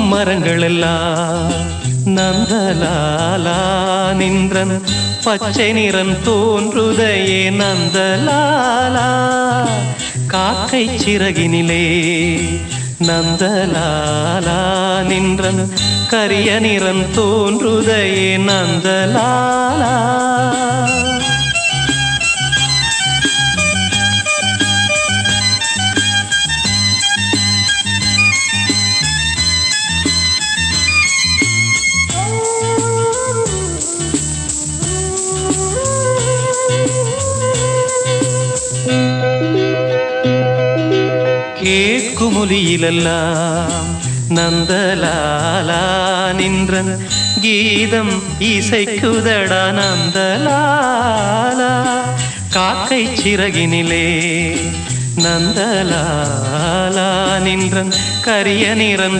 மரங்கள் எல்லாம் நந்தலாலா நின்றன் பச்சை நிறம் தோன்றுதையே நந்தலாலா காக்கை சிறகினிலே நந்தலாலா நின்றன் கரிய நிறம் தோன்றுதையே நந்தலாலா கேட்குமொழியிலெல்லாம் நந்தலாலா நின்றன் கீதம் இசைக்குதடா நந்தலாலா காக்கை சிறகினிலே நந்தலாலா நின்றன் கரிய நிறம்